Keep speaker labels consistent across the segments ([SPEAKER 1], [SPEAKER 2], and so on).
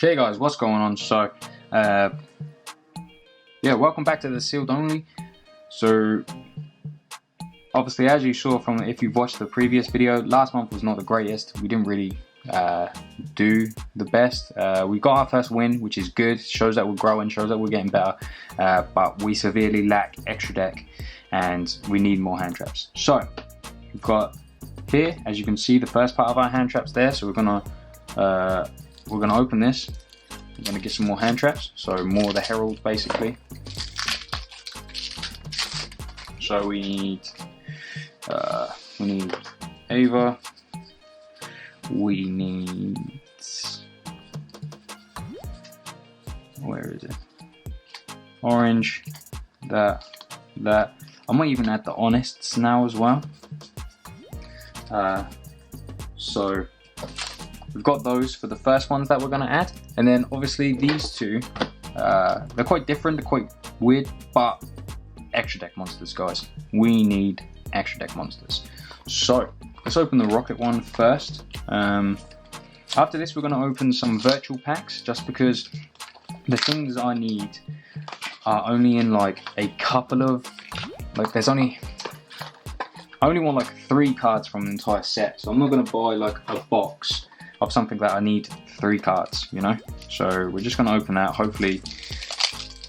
[SPEAKER 1] Okay guys, what's going on? So welcome back to the sealed only. So obviously, as you saw from, if you've watched the previous video, last month was not the greatest. We didn't really do the best. We got our first win, which is good. Shows that we're growing, shows that we're getting better, but we severely lack extra deck and we need more hand traps. So we've got here, as you can see, the first part of our hand traps there. So we're gonna open this. We're gonna get some more hand traps, so more of the herald basically. So we need Ava. We need, where is it? Orange. That. I might even add the honests now as well. So we've got those for the first ones that we're going to add, and then obviously these two, they're quite different, they're quite weird, but extra deck monsters, guys. We need extra deck monsters. So let's open the rocket one first. After this, we're going to open some virtual packs, just because the things I need are only in like a couple of, like I only want like 3 cards from the entire set, so I'm not going to buy like a box of something that I need 3 cards, you know. So we're just going to open that. Hopefully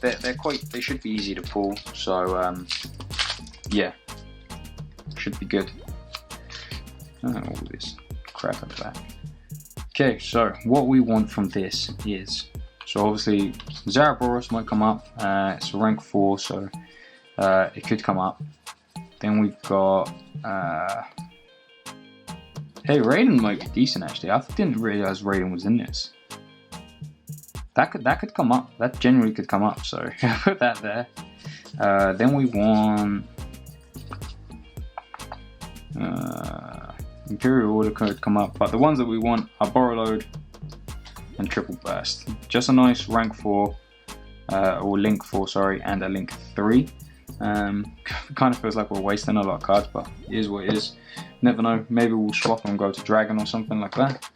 [SPEAKER 1] they should be easy to pull, so yeah, should be good. All this crap at the back. Okay, so what we want from this is, so obviously Zaraboros might come up. It's a rank 4, so it could come up. Then we've got hey, Raiden might be decent actually. I didn't realize Raiden was in this. That could come up. That generally could come up. So put that there. Then we want Imperial Order could come up, but the ones that we want are Borrow Load and Triple Burst. Just a nice rank 4 or link 4, sorry, and a link 3. Kind of feels like we're wasting a lot of cards, but it is what it is. Never know, maybe we'll swap and go to Dragon or something like that.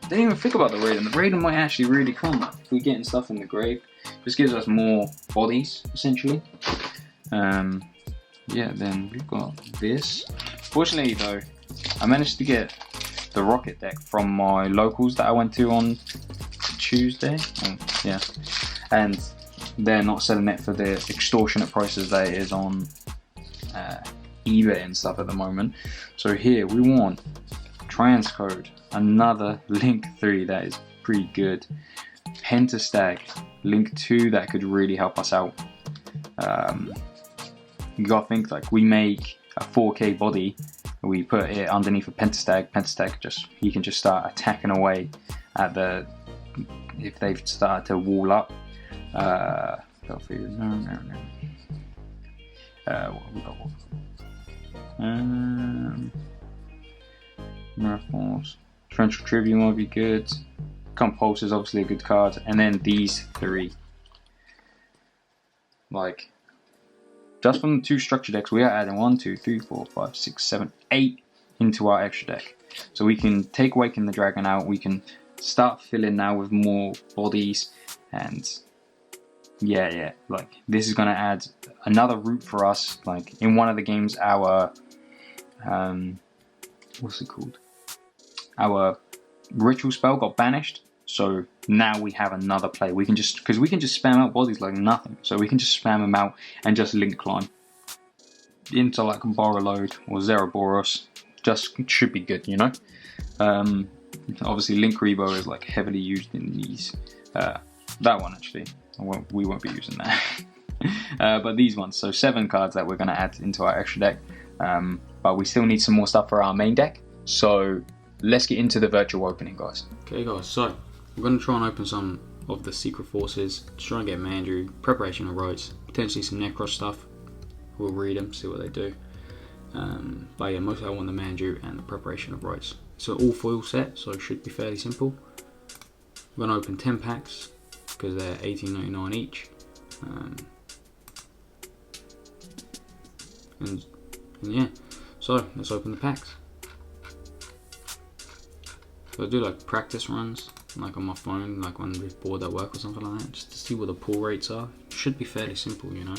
[SPEAKER 1] Didn't even think about the Raiden. The Raiden might actually really come if we're getting stuff in the grave. This gives us more bodies, essentially. Yeah, then we've got this. Fortunately though, I managed to get the rocket deck from my locals that I went to on Tuesday. Yeah, and they're not selling it for the extortionate prices that it is on eBay and stuff at the moment. So here we want transcode, another link 3 that is pretty good. Pentastag, link 2 that could really help us out. You gotta think, like, we make a 4K body, we put it underneath a Pentastag. Pentastag he can just start attacking away at the, if they've started to wall up. What have we got? Miracles. Torrential Tribute might be good. Compulse is obviously a good card. And then these 3. Like, just from the 2 structure decks, we are adding 1, 2, 3, 4, 5, 6, 7, 8 into our extra deck. So we can take Waking the Dragon out. We can start filling now with more bodies, and yeah, like this is gonna add another route for us. Like in one of the games, our what's it called? Our ritual spell got banished, so now we have another play. We can just, because we can just spam out bodies like nothing, so we can just spam them out and just link climb into like Borrow Load or Zaraboros. Just should be good, you know. Obviously Link Rebo is like heavily used in these. That one actually, we won't be using that. But these ones, so 7 cards that we're going to add into our extra deck. But we still need some more stuff for our main deck. So let's get into the virtual opening, guys. Okay guys, so we're going to try and open some of the Secret Forces, to try and get Mandrew, Preparation of Rites, potentially some Necros stuff. We'll read them, see what they do. But yeah, mostly I want the Mandrew and the Preparation of Rites. It's an all foil set, so it should be fairly simple. We're going to open 10 packs, because they're $18.99 each. And yeah, so let's open the packs.
[SPEAKER 2] So I do like practice runs, like on my phone, like when we're bored at work or something like that, just to see what the pull rates are. Should be fairly simple, you know.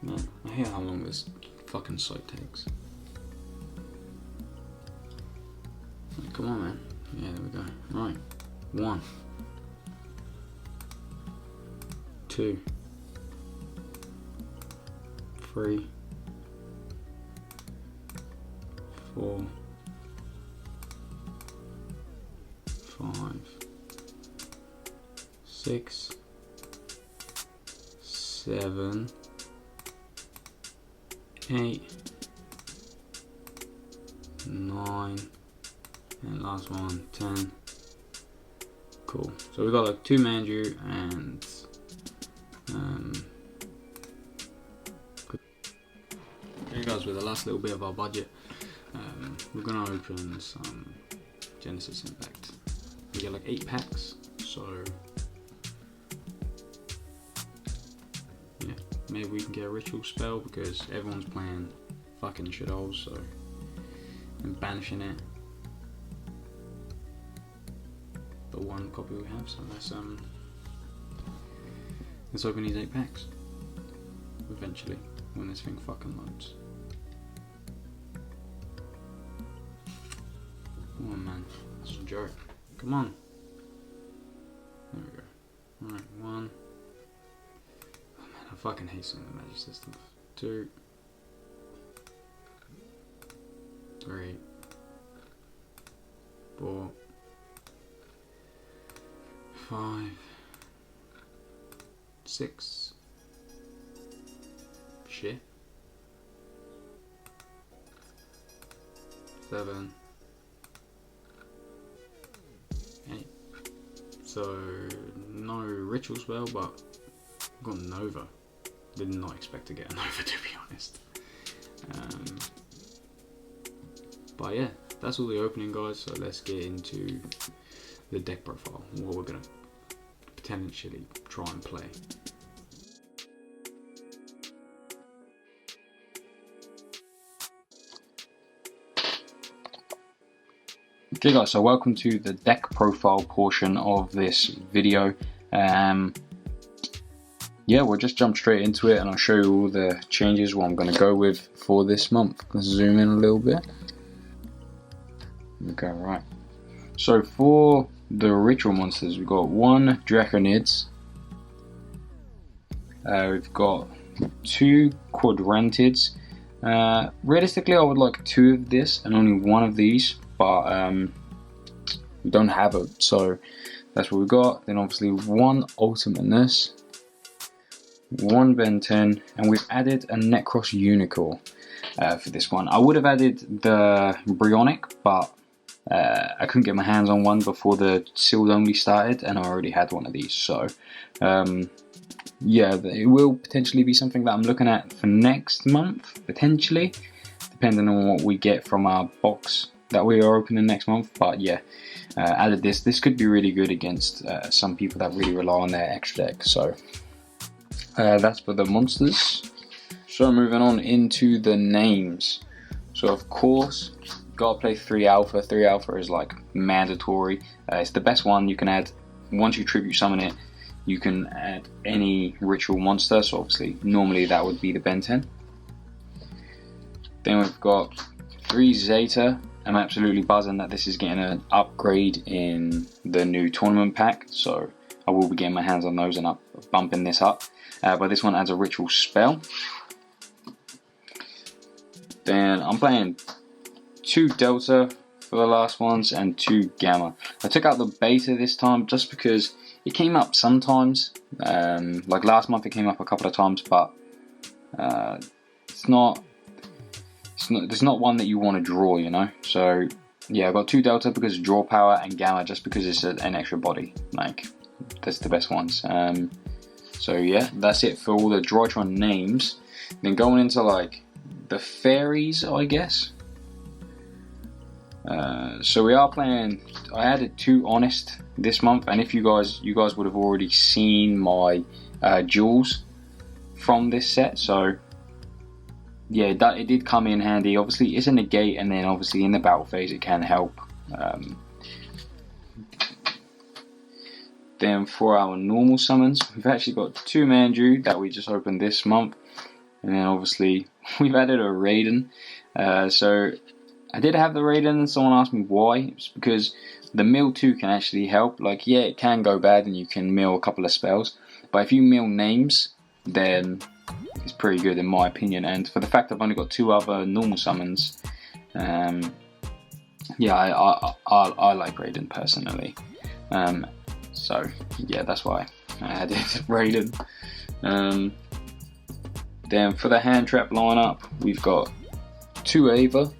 [SPEAKER 2] Man, I hate how long this fucking site takes. Come on, man. Yeah, there we go. Right. 1, 2, 3, 4, 5, 6, 7, 8, 9, and last one, 10. Cool. So we got like 2 Manju and okay guys, with the last little bit of our budget, we're gonna open some Genesis Impact. We get like 8 packs, so yeah, maybe we can get a ritual spell because everyone's playing fucking shitholes, so I'm banishing it. The 1 copy we have, so let's open these 8 packs eventually when this thing fucking loads. Come on, man, that's a joke. Come on. There we go. Alright, 1. Oh man, I fucking hate some of the magic systems. 2, 3, 4, 5, 6, shit, 7, 8. So no ritual spell, but got Nova. Did not expect to get a Nova, to be honest. But yeah, that's all the opening, guys. So let's get into the deck profile, what we're gonna potentially try and play.
[SPEAKER 1] Okay guys, so welcome to the deck profile portion of this video. Yeah, we'll just jump straight into it and I'll show you all the changes what I'm going to go with for this month. Let's zoom in a little bit. Okay, right. So for the ritual monsters, we've got 1 Draconids. We've got 2 Quadrantids. Realistically, I would like 2 of this and only 1 of these, but we don't have it, so that's what we've got. Then obviously 1 Ultimateness, 1 Ben 10, and we've added a Necros Unicorn for this one. I would have added the Bryonic, but I couldn't get my hands on one before the sealed only started, and I already had one of these. So yeah, it will potentially be something that I'm looking at for next month, potentially, depending on what we get from our box that we are opening next month. But yeah, added this. This could be really good against some people that really rely on their extra deck. So that's for the monsters. So moving on into the names. So of course, gotta play 3 alpha. 3 alpha is like mandatory. It's the best one you can add. Once you tribute summon it, you can add any ritual monster. So obviously, normally that would be the Ben 10. Then we've got 3 Zeta. I'm absolutely buzzing that this is getting an upgrade in the new tournament pack. So I will be getting my hands on those and bumping this up. But this one adds a ritual spell. Then I'm playing 2 Delta for the last ones and 2 Gamma. I took out the Beta this time just because it came up sometimes. Like last month it came up a couple of times, but it's not one that you want to draw, you know. So yeah, I got 2 Delta because of draw power and Gamma just because it's an extra body. Like that's the best ones. So yeah, that's it for all the Drytron names. Then going into like the fairies, I guess. So we are playing. I added 2 Honest this month. And if you guys would have already seen my jewels from this set, so yeah, it did come in handy. Obviously it's a negate, and then obviously in the battle phase it can help. Then for our normal summons, we've actually got 2 Mandrew that we just opened this month, and then obviously we've added a Raiden. So I did have the Raiden, and someone asked me why. It's because the mill 2 can actually help. Like, yeah, it can go bad and you can mill a couple of spells, but if you mill names, then it's pretty good in my opinion. And for the fact I've only got 2 other normal summons, yeah, I like Raiden personally. So yeah, that's why I added Raiden. Then for the hand trap lineup, we've got 2 Ava,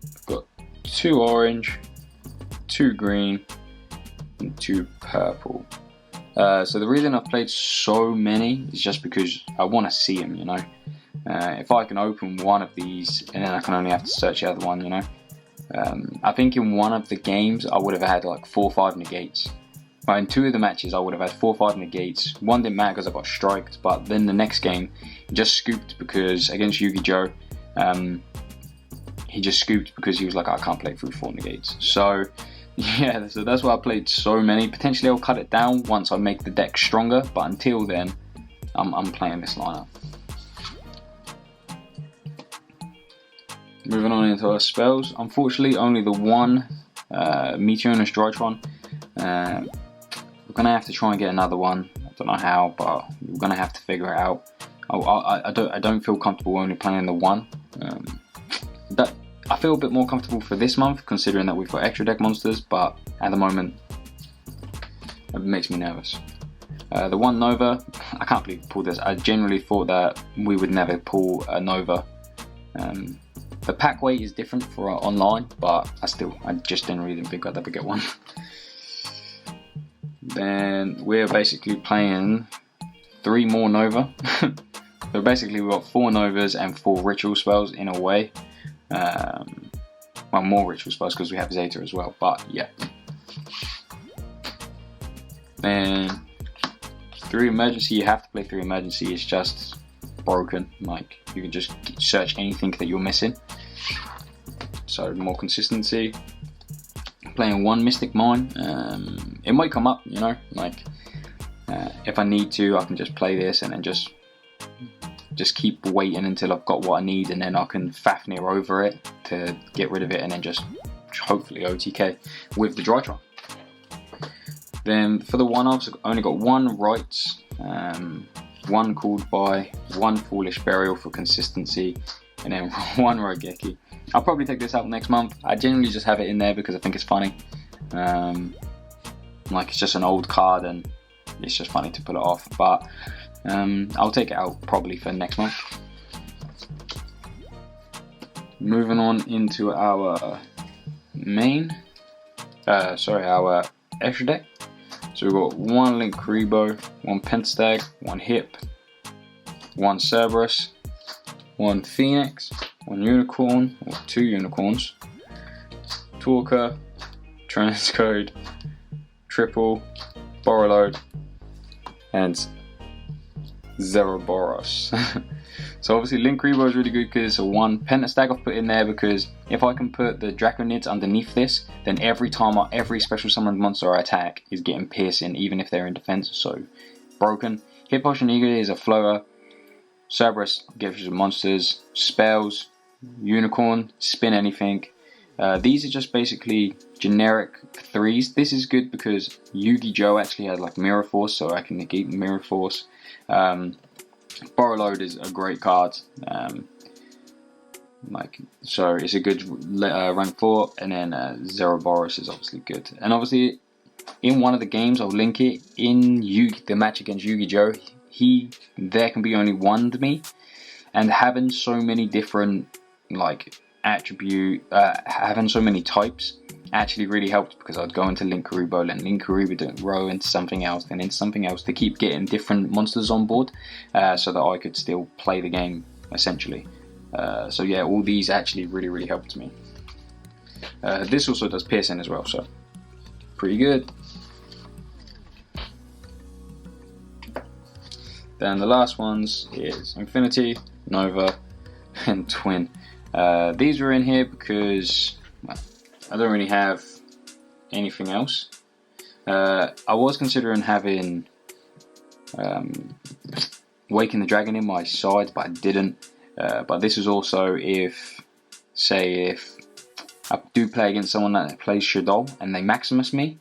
[SPEAKER 1] we've got 2 orange, 2 green, and 2 purple. So the reason I've played so many is just because I want to see them, you know. If I can open one of these and then I can only have to search the other one, you know. I think in one of the games I would have had like 4 or 5 negates. But in 2 of the matches I would have had 4 or 5 negates. One didn't matter because I got striked, but then the next game he just scooped because against YUGIJOE, he just scooped because he was like, I can't play through 4 negates. So yeah, so that's why I played so many. Potentially I'll cut it down once I make the deck stronger, but until then I'm playing this lineup. Moving on into our spells, unfortunately only the one Meteorus Drytron. We're going to have to try and get another one. I don't know how, but we're going to have to figure it out. I don't feel comfortable only playing the one. I feel a bit more comfortable for this month considering that we've got extra deck monsters, but at the moment it makes me nervous. The one Nova, I can't believe we pulled this. I generally thought that we would never pull a Nova. The pack weight is different for online, but I just didn't really think I'd ever get one. Then we're basically playing 3 more Nova. So basically we've got 4 Novas and 4 ritual spells in a way. Well, more ritual spells because we have Zeta as well, but yeah. Then 3 emergency, you have to play 3 emergency. It's just broken. Like, you can just search anything that you're missing. So more consistency. Playing 1 Mystic Mine. It might come up, you know, like if I need to, I can just play this and then just keep waiting until I've got what I need, and then I can Fafnir over it to get rid of it, and then just hopefully OTK with the Drytron. Then for the one-offs, I've only got 1 Rites, 1 Called By, 1 Foolish Burial for consistency, and then 1 Raigeki. I'll probably take this out next month. I generally just have it in there because I think it's funny. Like, it's just an old card and it's just funny to pull it off, but I'll take it out probably for next month. Moving on into our our extra deck. So we've got 1 Link Kuriboh, 1 Pentastag, 1 Hip, 1 Cerberus, 1 Phoenix, 1 Unicorn, or 2 Unicorns, Talker, Transcode, Triple, Borrowload, and Zeroboros. So obviously Link Kuriboh is really good because it's a 1. Pentastag I've put in there because if I can put the Draconids underneath this, then every special summoned monster I attack is getting piercing, even if they're in defense. So broken. Hip Potion Eager is a flower. Cerberus gives you monsters, spells, Unicorn, spin anything. These are just basically generic 3s. This is good because YUGIJOE actually has like Mirror Force, so I can negate Mirror Force. Borrowload is a great card. So it's a good rank 4, and then Zeroboros is obviously good. And obviously, in one of the games, I'll link it in the match against YUGIJOE. There can be only 1 to me, and having so many different having so many types actually really helped, because I'd go into Link Kuriboh and Link Kuriboh didn't row into something else, then into something else, to keep getting different monsters on board, so that I could still play the game essentially. So yeah, all these actually really helped me. This also does piercing as well, so pretty good. Then the last ones is Infinity, Nova, and Twin. These were in here because well, I don't really have anything else. I was considering having Waking the Dragon in my side, but I didn't. But this is also if I do play against someone that plays Shadow and they Maximus me,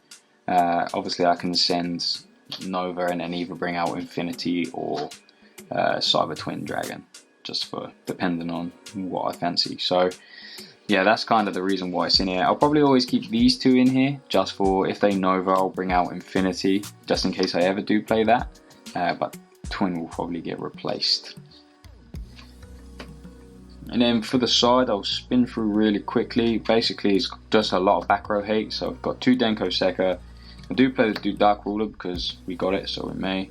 [SPEAKER 1] obviously I can send Nova and then either bring out Infinity or Cyber Twin Dragon, just for depending on what I fancy. So yeah, that's kind of the reason why it's in here. I'll probably always keep these two in here just for if they Nova, I'll bring out Infinity just in case I ever do play that. But Twin will probably get replaced. And then for the side, I'll spin through really quickly. Basically, it's just a lot of back row hate. So I've got 2 Denko Sekka. I do play the Dark Ruler because we got it, so we may.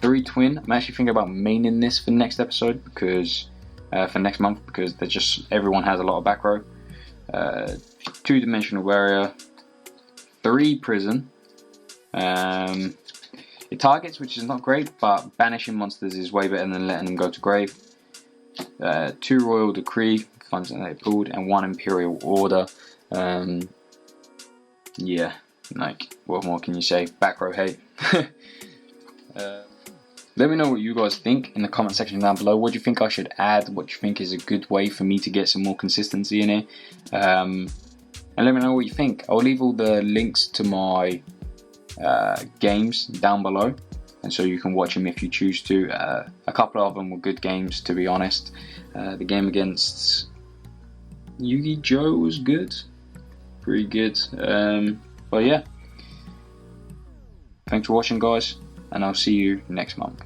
[SPEAKER 1] 3 Twin. I'm actually thinking about maining this for next episode because for next month because they're just everyone has a lot of back row. 2 Dimensional Warrior. 3 Prison. It targets, which is not great, but banishing monsters is way better than letting them go to grave. 2 Royal Decree, funds that they pulled, and 1 Imperial Order. Yeah, like, what more can you say? Back row hate. Let me know what you guys think in the comment section down below. What do you think I should add? What do you think is a good way for me to get some more consistency in here? And let me know what you think. I'll leave all the links to my games down below, and so you can watch them if you choose to. A couple of them were good games, to be honest. The game against YUGIJOE was good, pretty good. But yeah, thanks for watching, guys, and I'll see you next month.